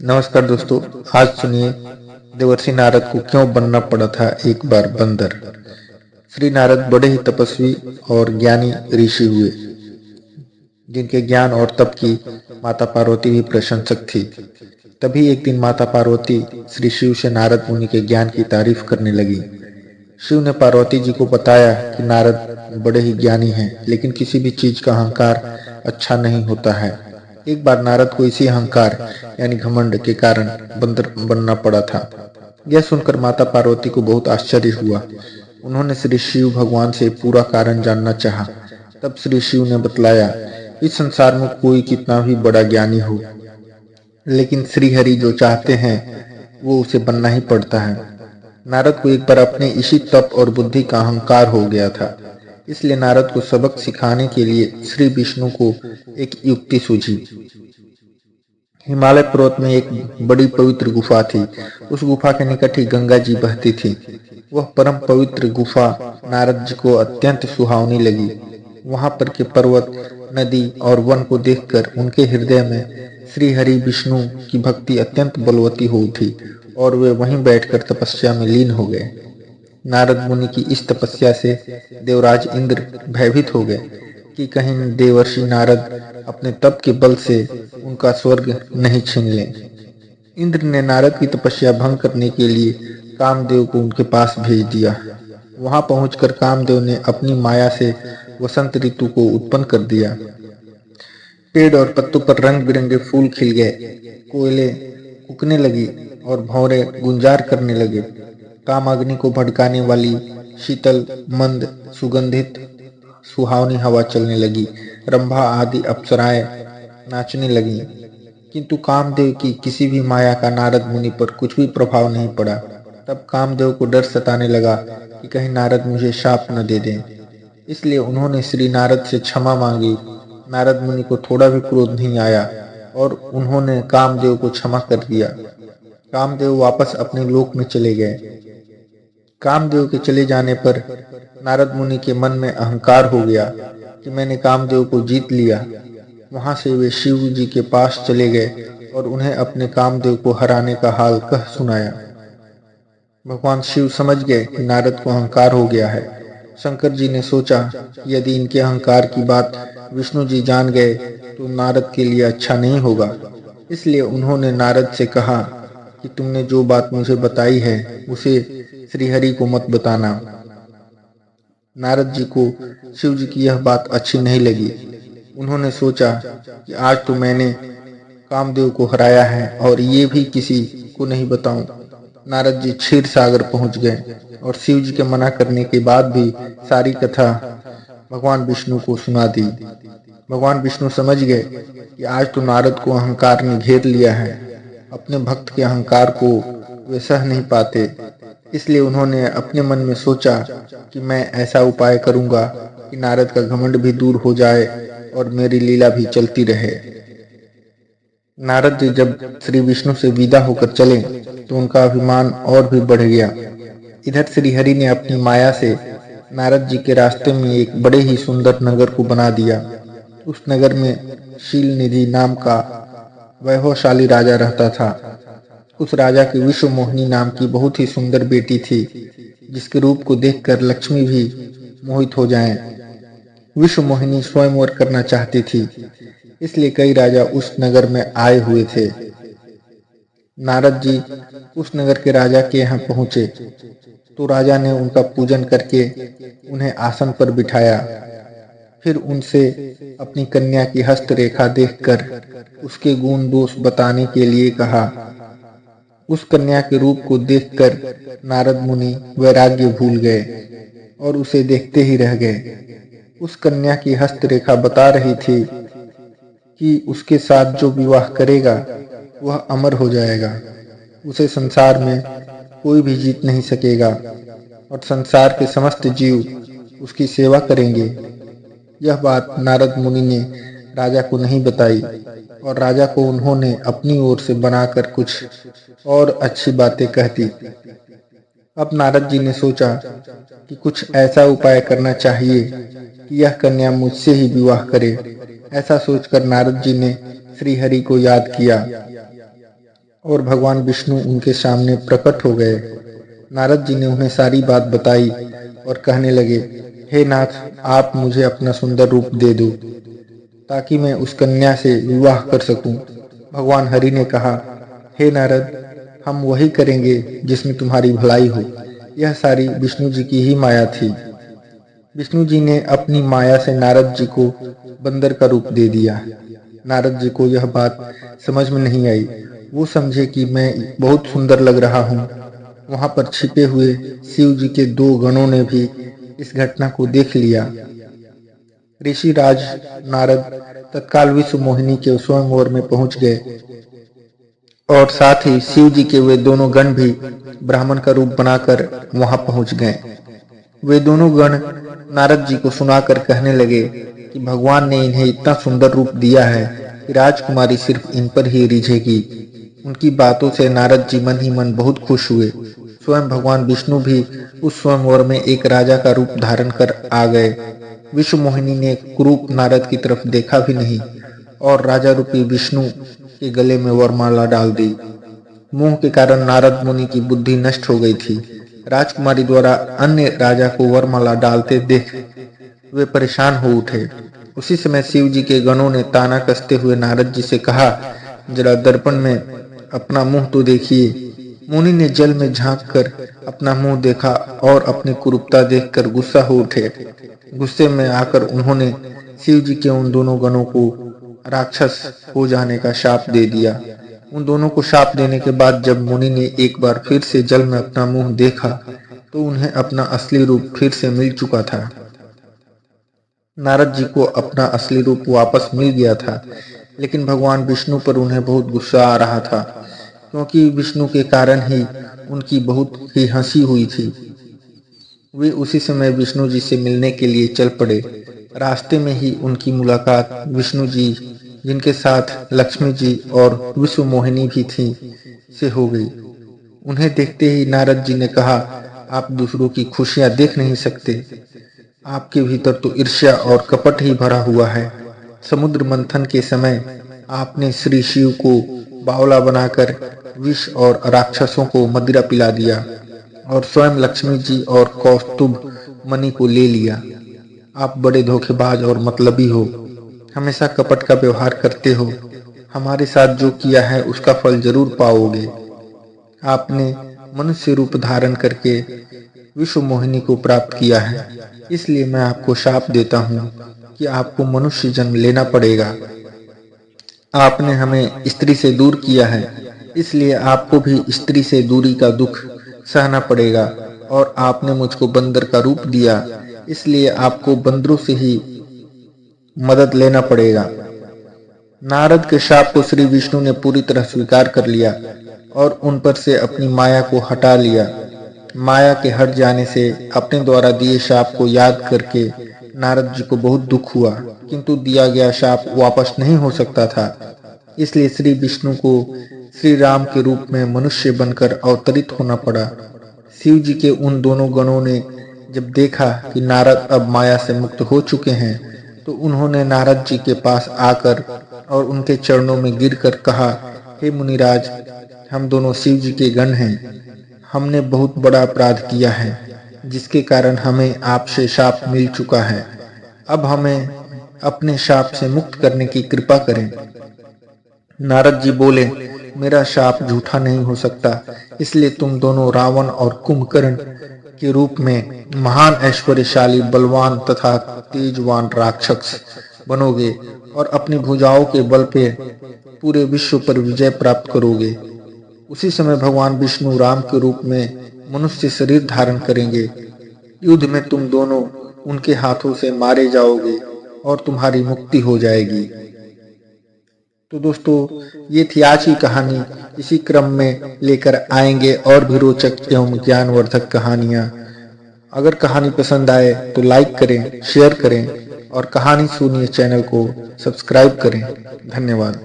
नमस्कार दोस्तों। आज सुनिए देवर्षि नारद को क्यों बनना पड़ा था एक बार बंदर। श्री नारद बड़े ही तपस्वी और ज्ञानी ऋषि हुए, जिनके ज्ञान और तप की माता पार्वती भी प्रशंसक थी। तभी एक दिन माता पार्वती श्री शिव से नारद मुनि के ज्ञान की तारीफ करने लगी। शिव ने पार्वती जी को बताया कि नारद बड़े ही ज्ञानी हैं, लेकिन किसी भी चीज का अहंकार अच्छा नहीं होता है। एक बार नारद को इसी अहंकार यानी घमंड के कारण बंदर बनना पड़ा था। यह सुनकर माता पार्वती को बहुत आश्चर्य हुआ। उन्होंने श्री शिव भगवान से पूरा कारण जानना चाहा। तब श्री शिव ने बतलाया, इस संसार में कोई कितना भी बड़ा ज्ञानी हो, लेकिन श्री हरि जो चाहते हैं वो उसे बनना ही पड़ता है। नारद को एक बार अपने इसी तप और बुद्धि का अहंकार हो गया था। इसलिए नारद को सबक सिखाने के लिए श्री विष्णु को एक युक्ति सूझी। हिमालय पर्वत में एक बड़ी पवित्र गुफा थी। उस गुफा के निकट ही गंगा जी बहती थी। वह परम पवित्र गुफा नारद जी को अत्यंत सुहावनी लगी। वहां पर के पर्वत, नदी और वन को देखकर उनके हृदय में श्री हरि विष्णु की भक्ति अत्यंत बलवती हो उठी और वे वहीं बैठकर तपस्या में लीन हो गए। नारद मुनि की इस तपस्या से देवराज इंद्र भयभीत हो गए कि कहीं देवर्षि नारद अपने तप के बल से उनका स्वर्ग नहीं छीन लें। इंद्र ने नारद की तपस्या भंग करने के लिए कामदेव को उनके पास भेज दिया। वहां पहुंचकर कामदेव ने अपनी माया से वसंत ऋतु को उत्पन्न कर दिया। पेड़ और पत्तों पर रंग बिरंगे फूल खिल गए, कोयले उगने लगी और भंवरे गुंजार करने लगे। कामाग्नि को भड़काने वाली शीतल, मंद, सुगंधित, सुहावनी हवा चलने लगी। रंभा आदि अप्सराएं नाचने लगीं। किंतु कामदेव की किसी भी माया का नारद मुनि पर कुछ भी प्रभाव नहीं पड़ा। तब कामदेव को डर सताने लगा कि कहीं नारद मुझे शाप न दे दें। इसलिए उन्होंने श्री नारद से क्षमा मांगी। नारद मुनि को थोड़ा भी क्रोध नहीं आया और उन्होंने कामदेव को क्षमा कर दिया। कामदेव वापस अपने लोक में चले गए। कामदेव के चले जाने पर नारद मुनि के मन में अहंकार हो गया कि मैंने कामदेव को जीत लिया। वहां से वे शिव जी के पास चले गए और उन्हें अपने कामदेव को हराने का हाल कह सुनाया। भगवान शिव समझ गए कि नारद को अहंकार हो गया है। शंकर जी ने सोचा कि यदि इनके अहंकार की बात विष्णु जी जान गए तो नारद के लिए अच्छा नहीं होगा। इसलिए उन्होंने नारद से कहा कि तुमने जो बात मुझे बताई है उसे श्रीहरि को मत बताना। नारद जी को शिव जी की यह बात अच्छी नहीं लगी। उन्होंने सोचा कि आज तो मैंने कामदेव को हराया है और ये भी किसी को नहीं बताऊं। नारद जी क्षीर सागर पहुंच गए और शिव जी के मना करने के बाद भी सारी कथा भगवान विष्णु को सुना दी। भगवान विष्णु समझ गए कि आज तो नारद को अहंकार ने घेर लिया है। अपने भक्त के अहंकार को वे सह नहीं पाते। इसलिए उन्होंने अपने मन में सोचा कि मैं ऐसा उपाय करूंगा कि नारद का घमंड भी दूर हो जाए और मेरी लीला भी चलती रहे। नारद जी जब श्री विष्णु से विदा होकर चले तो उनका अभिमान और भी बढ़ गया। इधर श्री हरि ने अपनी माया से नारद जी के रास्ते में एक बड़े ही सुंदर नगर को बना दिया। उस नगर में शील निधि नाम का वैभवशाली राजा रहता था। उस राजा की विश्व मोहिनी नाम की बहुत ही सुंदर बेटी थी, जिसके रूप को देखकर लक्ष्मी भी मोहित हो जाएं। विश्व मोहिनी स्वयंवर करना चाहती थी, इसलिए कई राजा उस नगर में आए हुए थे। नारद जी उस नगर के राजा के यहाँ पहुंचे तो राजा ने उनका पूजन करके उन्हें आसन पर बिठाया। फिर उनसे अपनी कन्या की हस्त रेखा देखकर उसके गुण दोष बताने के लिए कहा। उस कन्या के रूप को देखकर नारद मुनि वैराग्य भूल गए और उसे देखते ही रह गए। उस कन्या की हस्त रेखा बता रही थी कि उसके साथ जो विवाह करेगा वह अमर हो जाएगा। उसे संसार में कोई भी जीत नहीं सकेगा और संसार के समस्त जीव उसकी सेवा करेंगे। यह बात नारद मुनि ने राजा को नहीं बताई और राजा को उन्होंने अपनी ओर से बनाकर कुछ और अच्छी बातें कह दी। अब नारद जी ने सोचा कि कुछ ऐसा उपाय करना चाहिए कि यह कन्या मुझसे ही विवाह करे। ऐसा सोचकर नारद जी ने श्री हरि को याद किया। और भगवान विष्णु उनके सामने प्रकट हो गए। नारद जी ने उन्हें सारी बात बताई और कहने लगे, हे नाथ, आप मुझे अपना सुंदर रूप दे दो ताकि मैं उस कन्या से विवाह कर सकूं। भगवान हरि ने कहा, हे नारद, हम वही करेंगे जिसमें तुम्हारी भलाई हो। यह सारी विष्णु जी की ही माया थी। विष्णु जी ने अपनी माया से नारद जी को बंदर का रूप दे दिया। नारद जी को यह बात समझ में नहीं आई। वो समझे कि मैं बहुत सुंदर लग रहा हूँ। वहां पर छिपे हुए शिव जी के 2 गणों ने भी इस घटना को देख लिया। ऋषि राज नारद तत्काल विश्व मोहिनी के स्वयंवर में पहुंच गए और साथ ही शिव जी के वे दोनों गण भी ब्राह्मण का रूप बनाकर वहां पहुंच गए। वे दोनों गण नारद जी को सुनाकर कहने लगे कि भगवान ने इन्हें इतना सुंदर रूप दिया है कि राजकुमारी सिर्फ इन पर ही रिझेगी। उनकी बातों से नारद जी मन ही मन बहुत खुश हुए। स्वयं भगवान विष्णु भी उस स्वयंवर में एक राजा का रूप धारण कर आ गए। विश्व मोहिनी ने कुरूप नारद की तरफ देखा भी नहीं और राजा रूपी विष्णु के गले में वरमाला डाल दी। मोह के कारण नारद मुनि की बुद्धि नष्ट हो गई थी। राजकुमारी द्वारा अन्य राजा को वरमाला डालते देख वे परेशान हो उठे। उसी समय शिव जी के गणों ने ताना कसते हुए नारद जी से कहा, जरा दर्पण में अपना मुंह तो देखिए। मुनि ने जल में झांक कर अपना मुंह देखा और अपनी कुरूपता देखकर गुस्सा हो उठे। गुस्से में आकर उन्होंने शिव जी के उन दोनों गणों को राक्षस हो जाने का शाप दे दिया। उन दोनों को शाप देने के बाद जब मुनि ने एक बार फिर से जल में अपना मुंह देखा तो उन्हें अपना असली रूप फिर से मिल चुका था। नारद जी को अपना असली रूप वापस मिल गया था, लेकिन भगवान विष्णु पर उन्हें बहुत गुस्सा आ रहा था, क्योंकि विष्णु के कारण ही उनकी बहुत ही हंसी हुई थी। वे उसी समय विष्णु जी से मिलने के लिए चल पड़े। रास्ते में ही उनकी मुलाकात विष्णु जी, जिनके साथ लक्ष्मी जी और विश्व मोहिनी भी थी, से हो गई। उन्हें देखते ही नारद जी ने कहा, आप दूसरों की खुशियां देख नहीं सकते। आपके भीतर तो ईर्ष्या और कपट ही भरा हुआ है। समुद्र मंथन के समय आपने श्री शिव को बावला बनाकर विष और राक्षसों को मदिरा पिला दिया और स्वयं लक्ष्मी जी और कौस्तुभ मणि को ले लिया। आप बड़े धोखेबाज और मतलबी हो, हमेशा कपट का व्यवहार करते हो। हमारे साथ जो किया है उसका फल जरूर पाओगे। आपने मनुष्य रूप धारण करके विश्व मोहिनी को प्राप्त किया है, इसलिए मैं आपको शाप देता हूँ कि आपको मनुष्य जन्म लेना पड़ेगा। आपने हमें स्त्री से दूर किया है, इसलिए आपको भी स्त्री से दूरी का दुख सहना पड़ेगा। और आपने मुझको बंदर का रूप दिया, इसलिए आपको बंदरों से ही मदद लेना पड़ेगा। नारद के शाप को श्री विष्णु ने पूरी तरह स्वीकार कर लिया और उन पर से अपनी माया को हटा लिया। माया के हट जाने से अपने द्वारा दिए शाप को याद करके नारद जी को बहुत दुख हुआ, किंतु दिया गया शाप वापस नहीं हो सकता था। इसलिए श्री विष्णु को श्री राम के रूप में मनुष्य बनकर अवतरित होना पड़ा। शिव जी के उन दोनों गणों ने जब देखा कि नारद अब माया से मुक्त हो चुके हैं, तो उन्होंने नारद जी के पास आकर और उनके चरणों में गिरकर कहा, हे मुनिराज, हम दोनों शिव जी के गण हैं। हमने बहुत बड़ा अपराध किया है, जिसके कारण हमें आपसे शाप मिल चुका है। अब हमें अपने शाप से मुक्त करने की कृपा करें। नारद जी बोले, मेरा शाप झूठा नहीं हो सकता, इसलिए तुम दोनों रावण और कुंभकर्ण के रूप में महान ऐश्वर्यशाली, बलवान तथा तेजवान राक्षस बनोगे और अपनी भुजाओं के बल पे पूरे विश्व पर विजय प्राप्त करोगे। उसी समय भगवान विष्णु राम के रूप में मनुष्य शरीर धारण करेंगे। युद्ध में तुम दोनों उनके हाथों से मारे जाओगे और तुम्हारी मुक्ति हो जाएगी। तो दोस्तों, ये थी आज की कहानी। इसी क्रम में लेकर आएंगे और भी रोचक एवं ज्ञानवर्धक कहानियां। अगर कहानी पसंद आए तो लाइक करें, शेयर करें और कहानी सुनिए चैनल को सब्सक्राइब करें। धन्यवाद।